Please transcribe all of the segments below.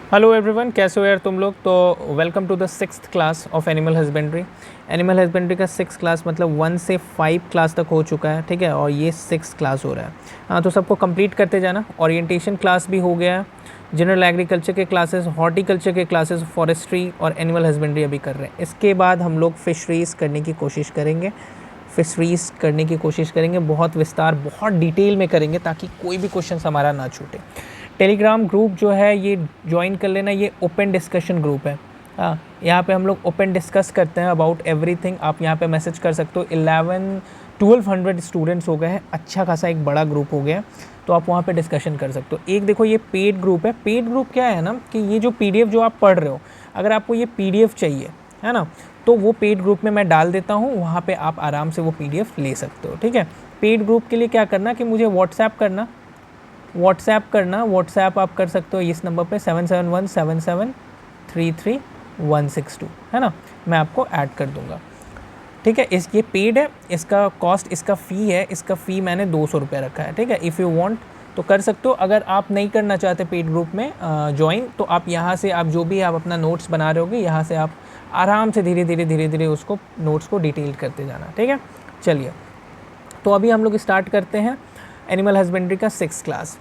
Hello everyone, कैसे हो यार तुम लोग। तो welcome to the 6th class of animal husbandry. Animal husbandry का 6th क्लास मतलब 1 से 5 क्लास तक हो चुका है, ठीक है, और ये 6th क्लास हो रहा है। हाँ, तो सबको कंप्लीट करते जाना। ओरिएंटेशन क्लास भी हो गया है, जनरल एग्रीकल्चर के क्लासेस, हॉर्टिकल्चर के क्लासेस, फॉरेस्ट्री और एनिमल हस्बेंड्री अभी कर रहे हैं। इसके बाद हम लोग फिशरीज़ करने की कोशिश करेंगे। बहुत विस्तार, बहुत डिटेल में करेंगे ताकि कोई भी क्वेश्चन हमारा ना छूटे। टेलीग्राम ग्रुप जो है ये ज्वाइन कर लेना, ये ओपन डिस्कशन ग्रुप है। हाँ, यहाँ पे हम लोग ओपन डिस्कस करते हैं अबाउट एवरीथिंग। आप यहाँ पे मैसेज कर सकते हो। 1200 स्टूडेंट्स हो गए हैं, अच्छा खासा एक बड़ा ग्रुप हो गया है, तो आप वहाँ पे डिस्कशन कर सकते हो। एक देखो, ये पेड ग्रुप है। पेड ग्रुप क्या है ना कि ये जो पीडीएफ जो आप पढ़ रहे हो, अगर आपको ये पीडीएफ चाहिए है ना, तो वो पेड ग्रुप में मैं डाल देता हूँ, वहाँ पे आप आराम से वो पीडीएफ ले सकते हो, ठीक है। पेड ग्रुप के लिए क्या करना कि मुझे व्हाट्सएप आप कर सकते हो इस नंबर पे 7717733162, है ना, मैं आपको ऐड कर दूंगा, ठीक है। ये पेड है, इसका कॉस्ट, इसका फ़ी मैंने 200 रुपये रखा है, ठीक है। इफ़ यू वांट तो कर सकते हो। अगर आप नहीं करना चाहते पेड ग्रुप में ज्वाइन, तो आप यहाँ से आप जो भी आप अपना नोट्स बना रहे होगे, यहाँ से आप आराम से धीरे धीरे उसको नोट्स को डिटेल करते जाना, ठीक है। चलिए, तो अभी हम लोग स्टार्ट करते हैं एनिमल हस्बेंड्री का 6th क्लास,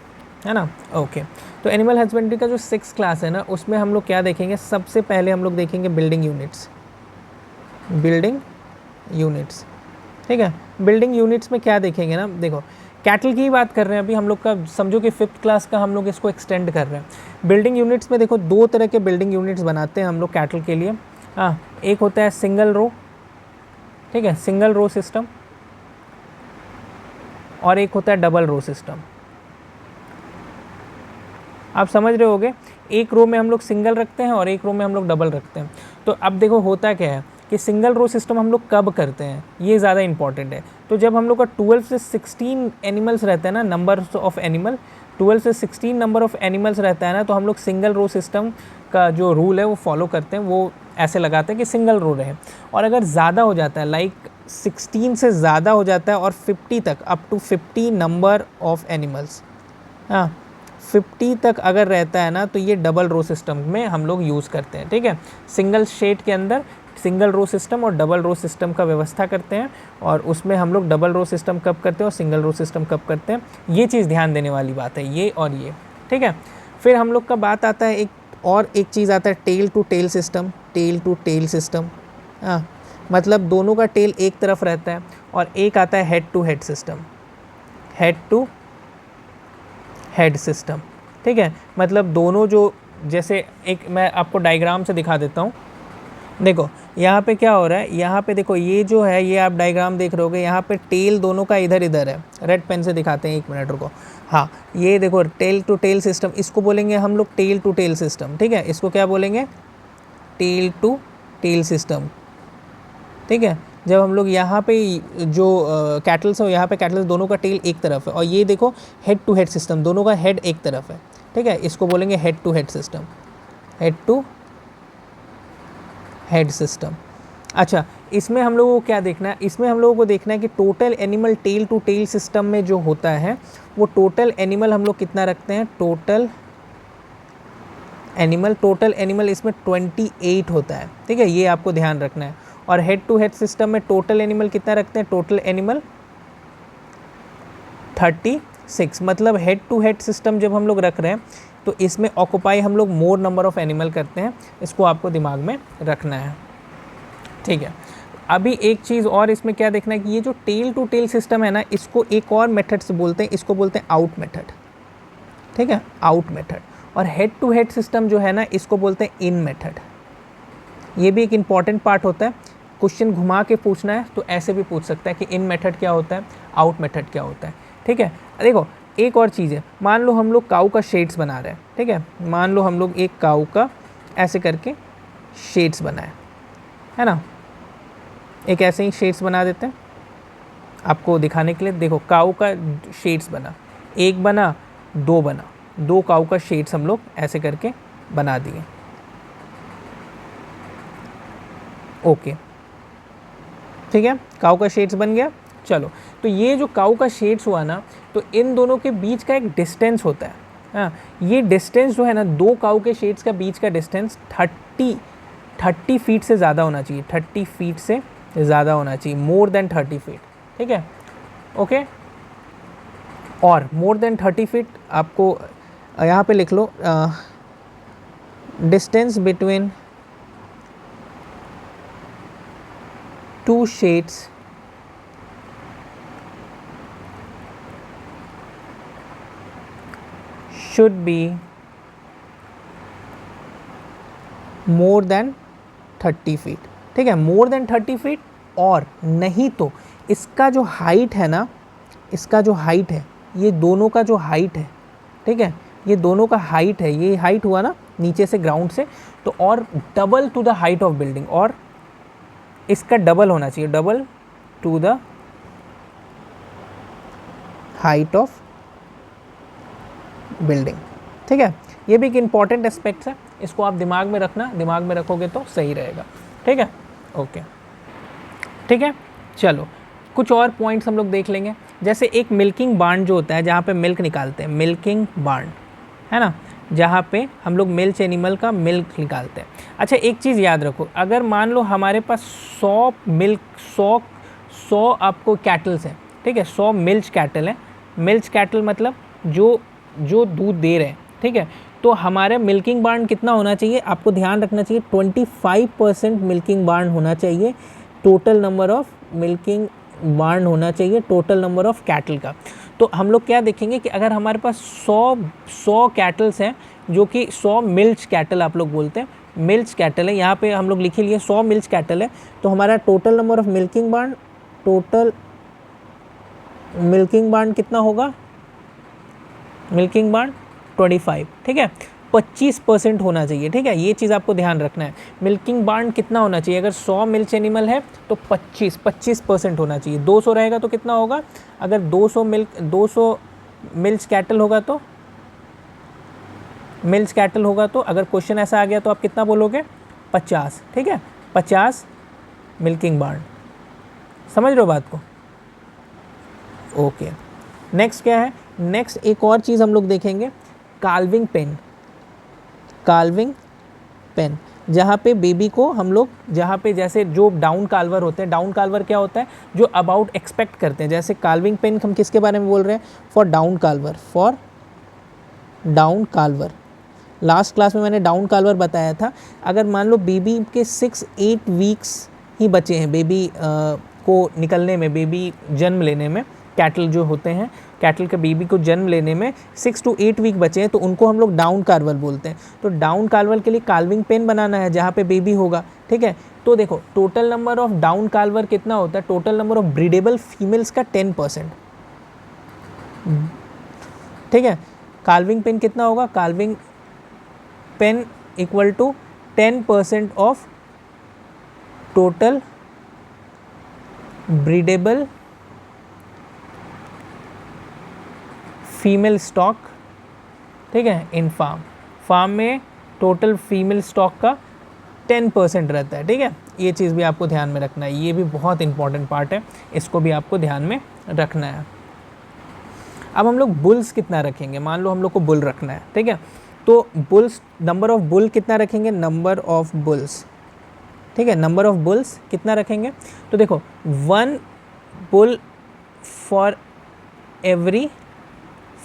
है ना। ओके, तो एनिमल हस्बेंड्री का जो 6th क्लास है ना, उसमें हम लोग क्या देखेंगे। सबसे पहले हम लोग देखेंगे बिल्डिंग यूनिट्स, ठीक है। बिल्डिंग यूनिट्स में क्या देखेंगे ना, देखो कैटल की बात कर रहे हैं अभी हम लोग का, समझो कि 5th क्लास का हम लोग इसको एक्सटेंड कर रहे हैं। बिल्डिंग यूनिट्स में देखो 2 तरह के बिल्डिंग यूनिट्स बनाते हैं हम लोग कैटल के लिए। हाँ, एक होता है सिंगल रो, ठीक है, सिंगल रो सिस्टम, और एक होता है डबल रो सिस्टम। आप समझ रहे होगे, एक रो में हम लोग सिंगल रखते हैं और एक रो में हम लोग डबल रखते हैं। तो अब देखो होता क्या है कि सिंगल रो सिस्टम हम लोग कब करते हैं, ये ज़्यादा इंपॉर्टेंट है। तो जब हम लोग का 12 से 16 एनिमल्स रहते हैं ना, नंबर्स ऑफ एनिमल, 12 से 16 नंबर ऑफ एनिमल्स रहता है ना, तो हम लोग सिंगल रो सिस्टम का जो रूल है वो फॉलो करते हैं। वो ऐसे लगाते हैं कि सिंगल रो रहे। और अगर ज़्यादा हो जाता है, लाइक 16 से ज़्यादा हो जाता है और 50 तक, up to 50 number of animals, हाँ 50 तक अगर रहता है ना, तो ये डबल रो सिस्टम में हम लोग यूज़ करते हैं, ठीक है। सिंगल शेड के अंदर सिंगल रो सिस्टम और डबल रो सिस्टम का व्यवस्था करते हैं, और उसमें हम लोग डबल रो सिस्टम कब करते हैं और सिंगल रो सिस्टम कब करते हैं, ये चीज़ ध्यान देने वाली बात है, ये और ये, ठीक है। फिर हम लोग का बात आता है एक चीज़ आता है टेल टू टेल सिस्टम। हाँ, मतलब दोनों का टेल एक तरफ रहता है। और एक आता है हेड टू हेड सिस्टम, ठीक है। मतलब दोनों जो, जैसे एक मैं आपको डायग्राम से दिखा देता हूँ। देखो यहाँ पे क्या हो रहा है, यहाँ पे देखो ये जो है, ये आप डायग्राम देख रहे होगे, यहाँ पे टेल दोनों का इधर है। रेड पेन से दिखाते हैं, 1 मिनट रुको। हाँ, ये देखो टेल टू टेल सिस्टम, इसको बोलेंगे हम लोग टेल टू टेल सिस्टम, ठीक है। इसको क्या बोलेंगे, टेल टू टेल सिस्टम, ठीक है। जब हम लोग यहाँ पे जो कैटल्स हो, यहाँ पे कैटल्स दोनों का टेल एक तरफ है, और ये देखो हेड टू हेड सिस्टम, दोनों का हेड एक तरफ है, ठीक है। इसको बोलेंगे हेड टू हेड सिस्टम। अच्छा, इसमें हम लोगों को क्या देखना है, इसमें हम लोगों को देखना है कि total animal tail to tail system में जो होता है, वो टोटल एनिमल हम लोग कितना रखते हैं, टोटल एनिमल इसमें 28 होता है, ठीक है। ये आपको ध्यान रखना है। और हेड टू हेड सिस्टम में टोटल एनिमल कितना रखते हैं, टोटल एनिमल 36। मतलब हेड टू हेड सिस्टम जब हम लोग रख रहे हैं, तो इसमें ऑक्युपाई हम लोग मोर नंबर ऑफ एनिमल करते हैं। इसको आपको दिमाग में रखना है, ठीक है। अभी एक चीज़ और इसमें क्या देखना है कि ये जो टेल टू टेल सिस्टम है ना, इसको एक और मेथड से बोलते हैं, इसको बोलते हैं आउट मेथड, ठीक है, आउट मेथड। और हेड टू हेड सिस्टम जो है ना, इसको बोलते हैं इन मेथड। ये भी एक इम्पॉर्टेंट पार्ट होता है। क्वेश्चन घुमा के पूछना है तो ऐसे भी पूछ सकता है कि इन मेथड क्या होता है, आउट मेथड क्या होता है, ठीक है। देखो एक और चीज़ है, मान लो हम लोग काऊ का शेड्स बना रहे हैं, ठीक है। मान लो हम लोग एक काऊ का ऐसे करके शेड्स बनाए, है ना, एक ऐसे ही शेड्स बना देते हैं आपको दिखाने के लिए। देखो काऊ का शेड्स बना, एक बना, दो बना, 2 काऊ का शेड्स हम लोग ऐसे करके बना दिए, ओके, ठीक है। काऊ का शेड्स बन गया। चलो, तो ये जो काऊ का शेड्स हुआ ना, तो इन दोनों के बीच का एक डिस्टेंस होता है, हाँ, ये डिस्टेंस जो है ना दो काऊ के शेड्स का बीच का डिस्टेंस 30 फीट से ज़्यादा होना चाहिए, 30 फीट से ज़्यादा होना चाहिए, मोर देन 30 फीट, ठीक है, ओके। और मोर देन 30 फीट आपको यहाँ पे लिख लो, distance between two sheds should be more than 30 feet, ठीक है, मोर देन 30 फीट। और नहीं तो इसका जो हाइट है ना, इसका जो हाइट है, ये दोनों का जो हाइट है, ठीक है, ये दोनों का हाइट है, ये हाइट हुआ ना नीचे से ग्राउंड से, तो और double two the height of building, और इसका डबल होना चाहिए, double two the height of building, ठीक है। ये भी एक इम्पॉर्टेंट एस्पेक्ट्स है, इसको आप दिमाग में रखना, दिमाग में रखोगे तो सही रहेगा, ठीक है, ओके, ठीक है। चलो कुछ और पॉइंट्स हम लोग देख लेंगे, जैसे एक मिल्किंग बार्न जो होता है जहाँ पे मिल्क निकालते हैं, मिल्किंग बार्न है ना, जहाँ पे हम लोग मिल्क एनिमल का मिल्क निकालते हैं। अच्छा एक चीज़ याद रखो, अगर मान लो हमारे पास 100 आपको कैटल्स हैं, ठीक है, 100 मिल्क कैटल हैं, मिल्क कैटल मतलब जो दूध दे रहे हैं, ठीक है, तो हमारा मिल्किंग बार्न कितना होना चाहिए, आपको ध्यान रखना चाहिए 25% मिल्किंग बार्न होना चाहिए, टोटल नंबर ऑफ मिल्किंग बार्न होना चाहिए टोटल नंबर ऑफ कैटल का। तो हम लोग क्या देखेंगे कि अगर हमारे पास 100 कैटल्स हैं, जो कि 100 मिल्क कैटल आप लोग बोलते हैं, मिल्क कैटल है, यहाँ पे हम लोग लिखे लिए 100 मिल्क कैटल है, तो हमारा total number of milking barn, total milking barn कितना होगा, मिल्किंग बार्न 25, ठीक है, 25% होना चाहिए, ठीक है, ये चीज़ आपको ध्यान रखना है। मिल्किंग बार्न कितना होना चाहिए, अगर 100 मिल्क एनिमल है तो 25% होना चाहिए। 200 रहेगा तो कितना होगा, अगर 200 मिल्क कैटल होगा तो अगर क्वेश्चन ऐसा आ गया तो आप कितना बोलोगे, 50, ठीक है, 50 मिल्किंग बार्न, समझ रहे हो बात को, ओके। नेक्स्ट क्या है, नेक्स्ट एक और चीज़ हम लोग देखेंगे, काल्विंग पेन, जहाँ पे बेबी को हम लोग, जहाँ पे जैसे जो डाउन काल्वर होते हैं, डाउन काल्वर क्या होता है, जो अबाउट एक्सपेक्ट करते हैं, जैसे काल्विंग पेन हम किसके बारे में बोल रहे हैं, फॉर डाउन काल्वर, लास्ट क्लास में मैंने डाउन काल्वर बताया था। अगर मान लो बेबी के 6-8 वीक्स ही बचे हैं बेबी को निकलने में, बेबी जन्म लेने में, कैटल जो होते हैं, कैटल के बेबी को जन्म लेने में 6 to 8 वीक बचे हैं, तो उनको हम लोग डाउन काल्वर बोलते हैं। तो डाउन काल्वर के लिए काल्विंग पेन बनाना है जहाँ पे बेबी होगा, ठीक है। तो देखो total number of down calver कितना होता है, total number of breedable females का 10%, ठीक है। काल्विंग पेन कितना होगा, calving pen equal to 10% of total breedable female stock, ठीक है, इन फार्म में टोटल फीमेल स्टॉक का 10% रहता है, ठीक है। ये चीज़ भी आपको ध्यान में रखना है, ये भी बहुत इंपॉर्टेंट पार्ट है, इसको भी आपको ध्यान में रखना है। अब हम लोग बुल्स कितना रखेंगे, मान लो हम लोग को बुल रखना है, ठीक है, तो बुल्स, नंबर ऑफ बुल कितना रखेंगे, नंबर ऑफ बुल्स, ठीक है, नंबर ऑफ बुल्स कितना रखेंगे, तो देखो 1 बुल फॉर एवरी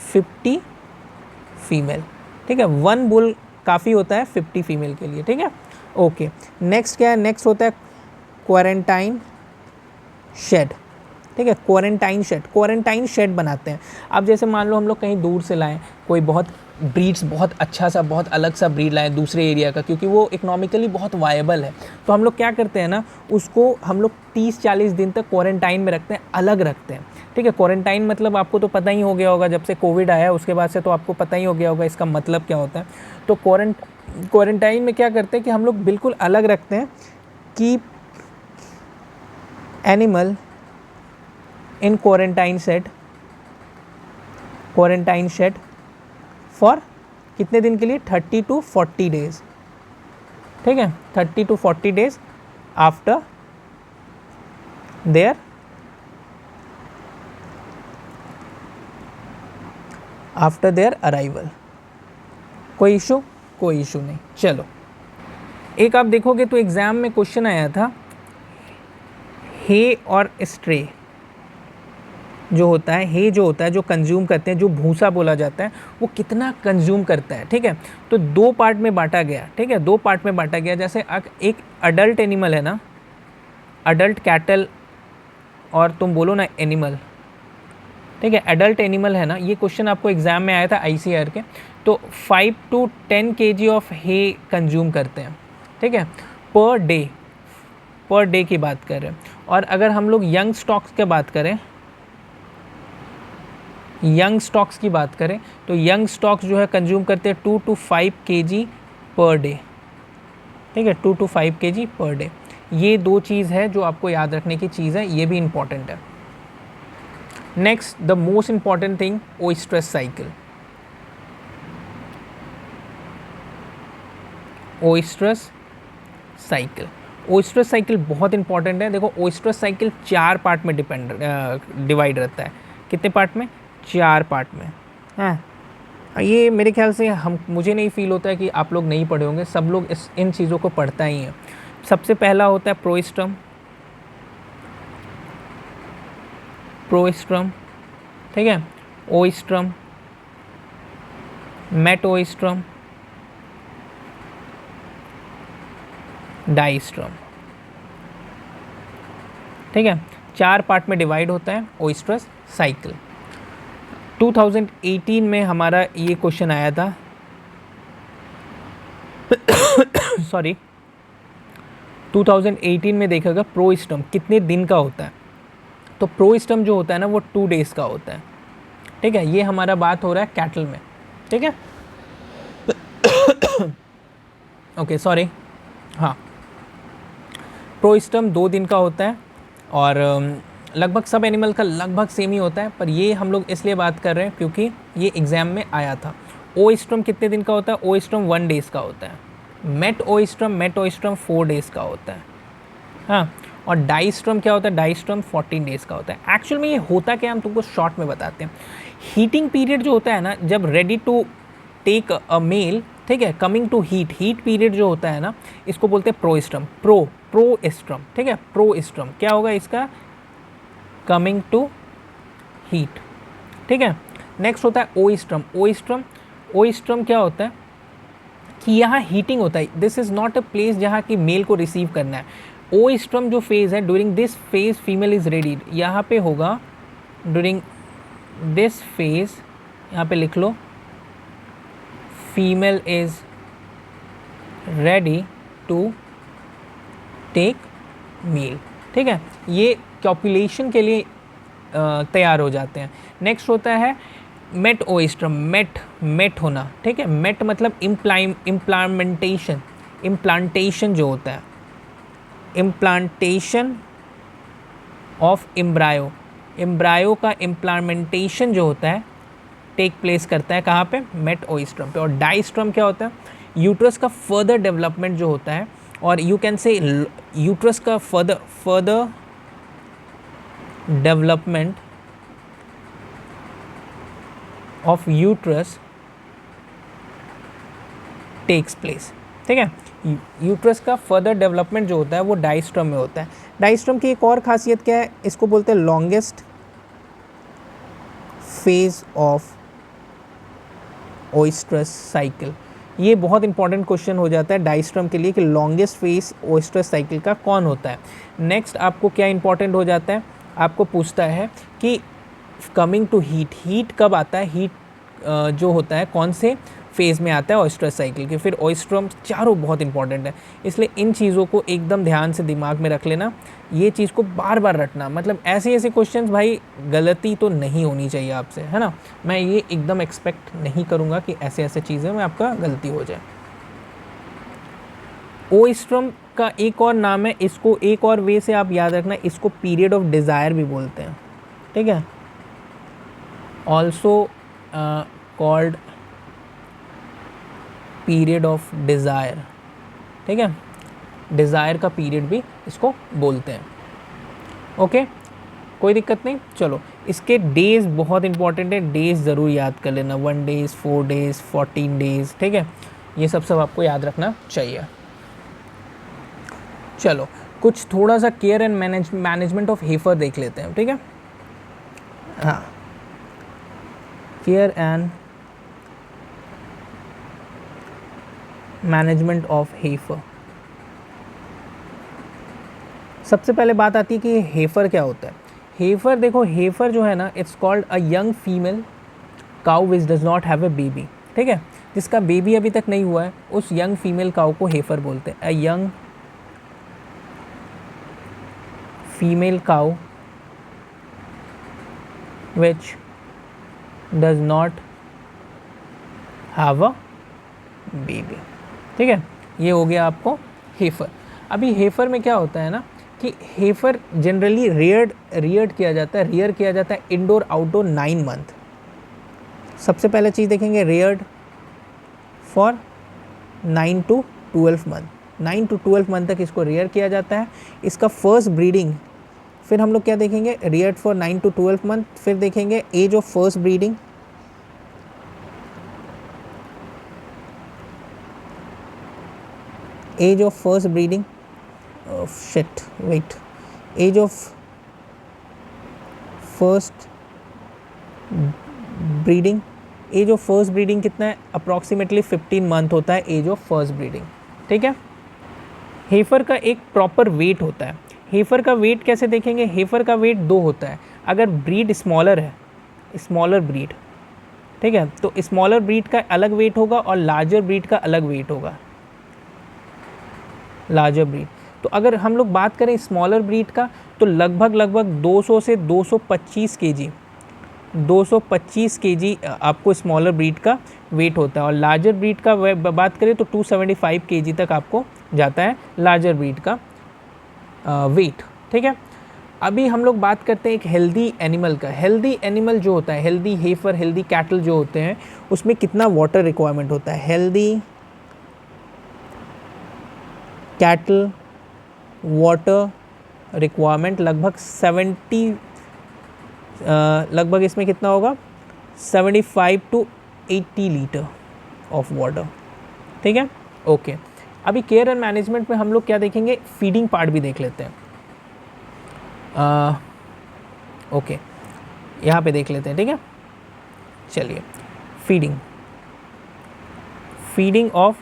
50 फीमेल, ठीक है, 1 बुल काफ़ी होता है 50 फीमेल के लिए, ठीक है, ओके। नेक्स्ट क्या है, नेक्स्ट होता है क्वारंटाइन शेड, ठीक है, क्वारंटाइन शेड बनाते हैं। अब जैसे मान लो हम लोग कहीं दूर से लाएं, कोई बहुत ब्रीड्स, बहुत अच्छा सा, बहुत अलग सा ब्रीड लाएं दूसरे एरिया का, क्योंकि वो इकोनॉमिकली बहुत वायबल है, तो हम लोग क्या करते हैं ना, उसको हम लोग 30-40 दिन तक क्वारंटाइन में रखते हैं, अलग रखते हैं, ठीक है। क्वारंटाइन मतलब आपको तो पता ही हो गया होगा, जब से कोविड आया उसके बाद से तो आपको पता ही हो गया होगा इसका मतलब क्या होता है। तो क्वारंटाइन में क्या करते हैं कि हम लोग बिल्कुल अलग रखते हैं, keep animal in quarantine shed for कितने दिन के लिए, 30 to 40 डेज, ठीक है, 30 to 40 days after their arrival, कोई इशू नहीं। चलो, एक आप देखोगे तो एग्ज़ाम में क्वेश्चन आया था, हे और स्ट्रे जो होता है, हे जो होता है जो कंज्यूम करते हैं, जो भूसा बोला जाता है, वो कितना कंज्यूम करता है, ठीक है। तो दो पार्ट में बांटा गया, ठीक है, दो पार्ट में बांटा गया। जैसे एक अडल्ट एनिमल है ना, अडल्ट कैटल, और तुम बोलो ना एनिमल, ठीक है, एडल्ट एनिमल है ना, ये क्वेश्चन आपको एग्जाम में आया था ICAR के। तो 5 to 10 kg of hay consume करते हैं, ठीक है, पर डे की बात कर रहे हैं। और अगर हम लोग यंग स्टॉक्स की बात करें, तो यंग स्टॉक्स जो है कंज्यूम करते हैं 2 to 5 kg पर डे, ठीक है, 2 to 5 kg पर डे। ये दो चीज़ है जो आपको याद रखने की चीज़ है, ये भी इंपॉर्टेंट है। Next, the most important thing, oestrus cycle. Oestrus cycle बहुत इंपॉर्टेंट है। देखो, ओइस्ट्रस साइकिल 4 पार्ट में डिवाइड रहता है। कितने पार्ट में? 4 पार्ट में। हाँ, ये मेरे ख्याल से मुझे नहीं फील होता है कि आप लोग नहीं पढ़े होंगे, सब लोग इन चीज़ों को पढ़ता ही है। सबसे पहला होता है प्रोइस्ट्रम, ठीक है, ओइस्ट्रम, मेटओइस्ट्रम, डाइस्ट्रम, ठीक है। 4 पार्ट में डिवाइड होता है ओइस्ट्रस साइकिल। 2018 में हमारा ये क्वेश्चन आया था सॉरी 2018 में देखा गया प्रोइस्ट्रम कितने दिन का होता है। तो प्रोइस्ट्रम जो होता है ना, वो 2 days का होता है, ठीक है। ये हमारा बात हो रहा है कैटल में, ठीक है। ओके, सॉरी, हाँ, प्रोइस्ट्रम 2 दिन का होता है, और लगभग सब एनिमल का लगभग सेम ही होता है, पर ये हम लोग इसलिए बात कर रहे हैं क्योंकि ये एग्ज़ाम में आया था। ओइस्ट्रम कितने दिन का होता है? ओइस्ट्रम 1 days का होता है। मेटओइस्ट्रम 4 days का होता है, हाँ। और डाइस्ट्रम क्या होता है? डाइस्ट्रम 14 days का होता है। एक्चुअल में ये होता क्या, हम तुमको शॉर्ट में बताते हैं। हीटिंग पीरियड जो होता है ना, जब ready to take a male, ठीक है, कमिंग टू हीट पीरियड जो होता है ना, इसको बोलते हैं प्रोइस्ट्रम, प्रोइस्ट्रम, ठीक है। प्रोइस्ट्रम क्या होगा इसका? कमिंग टू हीट, ठीक है। नेक्स्ट होता है ओइस्ट्रम क्या होता है कि यहाँ हीटिंग होता है। This is not a place जहाँ की मेल को रिसीव करना है। ओइस्ट्रम जो फेज़ है, during this phase female is ready, यहाँ पे होगा ड्यूरिंग दिस फेज, यहाँ पे लिख लो, female is ready to take male, ठीक है। ये कॉपुलेशन के लिए तैयार हो जाते हैं। नेक्स्ट होता है मेटओइस्ट्रम, मेट होना, ठीक है। मेट मतलब इम्प्लांटेशन जो होता है, इम्प्लांटेशन ऑफ एम्ब्रायो का इम्प्लांटेशन जो होता है टेक प्लेस करता है कहाँ पे? मेटओइस्ट्रम पे। और डाइस्ट्रम क्या होता है? यूट्रस का फर्दर डेवलपमेंट जो होता है, और यू कैन से यूट्रस का further development of uterus takes place, ठीक है। यूट्रस का फर्दर डेवलपमेंट जो होता है वो डाइस्ट्रम में होता है। डाइस्ट्रम की एक और खासियत क्या है? इसको बोलते हैं लॉन्गेस्ट फेज ऑफ ओइस्ट्रस साइकिल। ये बहुत इंपॉर्टेंट क्वेश्चन हो जाता है डाइस्ट्रम के लिए कि लॉन्गेस्ट फेज ओइस्ट्रस साइकिल का कौन होता है। नेक्स्ट आपको क्या इंपॉर्टेंट हो जाता है? आपको पूछता है कि कमिंग टू हीट कब आता है? हीट जो होता है कौन से फेज़ में आता है ओइस्ट्रस साइकिल के। फिर ओइस्ट्रम, चारों बहुत इंपॉर्टेंट है, इसलिए इन चीज़ों को एकदम ध्यान से दिमाग में रख लेना। ये चीज़ को बार बार रटना, मतलब ऐसे क्वेश्चंस भाई गलती तो नहीं होनी चाहिए आपसे, है ना। मैं ये एकदम एक्सपेक्ट नहीं करूँगा कि ऐसे चीज़ें में आपका गलती हो जाए। ओइस्ट्रम का एक और नाम है, इसको एक और वे से आप याद रखना, इसको पीरियड ऑफ डिज़ायर भी बोलते हैं, ठीक है। Also called period of desire, ठीक है। डिज़ायर का पीरियड भी इसको बोलते हैं, ओके। कोई दिक्कत नहीं। चलो इसके डेज़ बहुत इंपॉर्टेंट है, डेज़ ज़रूर याद कर लेना, 1 days, 4 days, 14 days, ठीक है, ये सब आपको याद रखना चाहिए। चलो कुछ थोड़ा सा care and management of heifer देख लेते हैं, ठीक है। हाँ, care and management of heifer. सबसे पहले बात आती है कि हेफर क्या होता है। हेफर देखो, हेफर जो है ना, it's called a young female cow which does not have a baby, ठीक है, जिसका बेबी अभी तक नहीं हुआ है, उस यंग फीमेल काउ को हेफर बोलते हैं। A young female cow which does not have a baby, ठीक है, ये हो गया आपको हेफर। अभी हेफर में क्या होता है ना कि हेफर जनरली रेयर्ड किया जाता है, रेयर किया जाता है इंडोर आउटडोर 9 month। सबसे पहले चीज़ देखेंगे, reared for 9 to 12 month, 9 to 12 month तक इसको रेयर किया जाता है। इसका फर्स्ट ब्रीडिंग, फिर हम लोग क्या देखेंगे, रेयर्ड फॉर 9 to 12 month, फिर देखेंगे age of first breeding, age of first breeding, age of first breeding, age of first breeding कितना है, अप्रॉक्सीमेटली 15 month होता है एज ऑफ फर्स्ट ब्रीडिंग, ठीक है। हेफर का एक प्रॉपर वेट होता है। हेफर का वेट कैसे देखेंगे, हेफर का वेट 2 होता है। अगर ब्रीड स्मॉलर है, स्मॉलर ब्रीड, ठीक है, तो स्मॉलर ब्रीड का अलग वेट होगा और लार्जर ब्रीड का अलग वेट होगा, लार्जर ब्रीड। तो अगर हम लोग बात करें स्मॉलर ब्रीड का, तो लगभग 200 से 225 केजी, 225 केजी आपको स्मॉलर ब्रीड का वेट होता है। और लार्जर ब्रीड का बात करें तो 275 केजी तक आपको जाता है लार्जर ब्रीड का वेट, ठीक है। अभी हम लोग बात करते हैं एक हेल्दी एनिमल का। हेल्दी एनिमल जो होता है, हेल्दी हेफर, हेल्दी कैटल जो होते हैं, उसमें कितना वाटर रिक्वायरमेंट होता है। हेल्दी कैटल वाटर रिक्वायरमेंट लगभग 70, लगभग इसमें कितना होगा, 75 to 80 लीटर ऑफ वाटर, ठीक है, ओके। अभी केयर एंड मैनेजमेंट में हम लोग क्या देखेंगे, फीडिंग पार्ट भी देख लेते हैं। ओके, यहाँ पे देख लेते हैं, ठीक है। चलिए, feeding of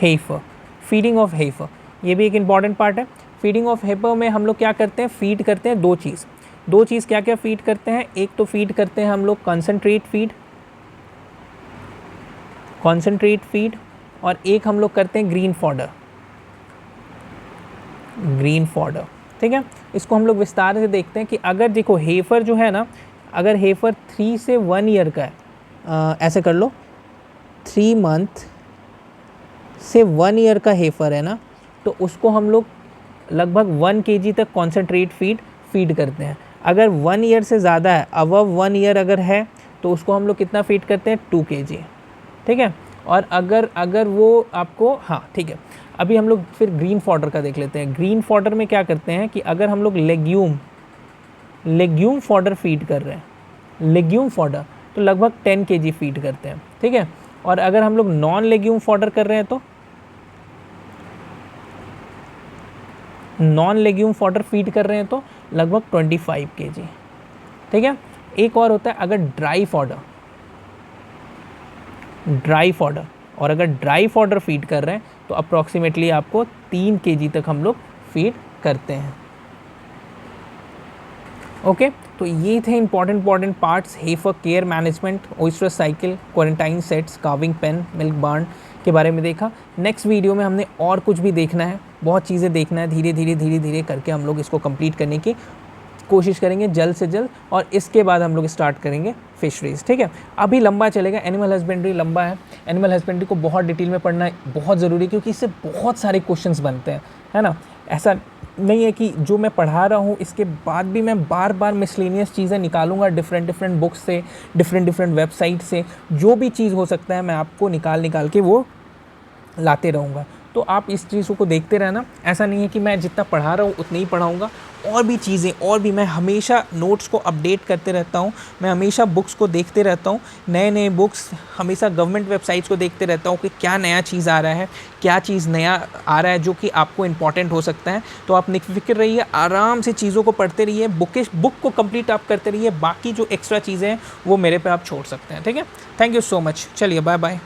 heifer, feeding of heifer, ये भी एक इम्पॉर्टेंट पार्ट है। फीडिंग ऑफ हेफर में हम लोग क्या करते हैं, फीड करते हैं दो चीज़ क्या क्या फीड करते हैं। एक तो फीड करते हैं हम लोग कॉन्सेंट्रेट फीड, और एक हम लोग करते हैं ग्रीन फॉडर, ठीक है। इसको हम लोग विस्तार से देखते हैं कि अगर देखो हेफर जो है ना, अगर हेफर 3 से 1 ईयर का है, ऐसे कर लो, 3 month से 1 ईयर का हेफर है ना, तो उसको हम लोग लगभग 1 kg तक कॉन्सेंट्रेट फीड करते हैं। अगर 1 ईयर से ज़्यादा है, अबव 1 ईयर अगर है, तो उसको हम लोग कितना फीड करते हैं, 2 kg, ठीक है। और अगर वो आपको, हाँ ठीक है, अभी हम लोग फिर ग्रीन फॉडर का देख लेते हैं। ग्रीन फॉडर में क्या करते हैं कि अगर हम लोग लेग्यूम फॉडर फीड कर रहे हैं, लेग्यूम फॉडर, तो लगभग 10 kg फीड करते हैं, ठीक है। और अगर हम लोग नॉन लेग्यूम फॉडर कर रहे हैं, तो नॉन लेग्यूम फॉडर फीड कर रहे हैं तो लगभग 25 kg, ठीक है। एक और होता है अगर ड्राई फॉडर, और अगर ड्राई फॉडर फीड कर रहे हैं तो अप्रॉक्सीमेटली आपको 3 kg तक हम लोग फीड करते हैं, ओके। तो ये थे important parts, heifer care management, oestrus cycle, quarantine sheds, calving pen, milk barn के बारे में देखा। नेक्स्ट वीडियो में हमने और कुछ भी देखना है, बहुत चीज़ें देखना है, धीरे धीरे करके हम लोग इसको कंप्लीट करने की कोशिश करेंगे जल्द से जल्द, और इसके बाद हम लोग स्टार्ट करेंगे फिशरीज, ठीक है। अभी लंबा चलेगा, एनिमल हस्बेंड्री लंबा है, एनिमल हस्बेंड्री को बहुत डिटेल में पढ़ना बहुत ज़रूरी है, क्योंकि इससे बहुत सारे क्वेश्चंस बनते हैं, है ना। ऐसा नहीं है कि जो मैं पढ़ा रहा हूँ इसके बाद भी मैं बार बार मिसलेनियस चीज़ें निकालूंगा डिफरेंट बुक्स से, डिफरेंट वेबसाइट से, जो भी चीज़ हो सकता है मैं आपको निकाल के वो लाते रहूँगा। तो आप इस चीज़ों को देखते रहना। ऐसा नहीं है कि मैं जितना पढ़ा रहा हूँ उतना ही पढ़ाऊँगा, और भी चीज़ें, और भी मैं हमेशा नोट्स को अपडेट करते रहता हूँ, मैं हमेशा बुक्स को देखते रहता हूँ, नए नए बुक्स, हमेशा गवर्नमेंट वेबसाइट्स को देखते रहता हूँ कि क्या नया चीज़ आ रहा है, क्या चीज़ नया आ रहा है जो कि आपको इंपॉर्टेंट हो सकता है। तो आप निफ़िक्र रहिए, आराम से चीज़ों को पढ़ते रहिए, बुक को कंप्लीट आप करते रहिए, बाकी जो एक्स्ट्रा चीज़ें हैं वो मेरे पे आप छोड़ सकते हैं। ठीक है, थैंक यू सो मच, चलिए बाय बाय।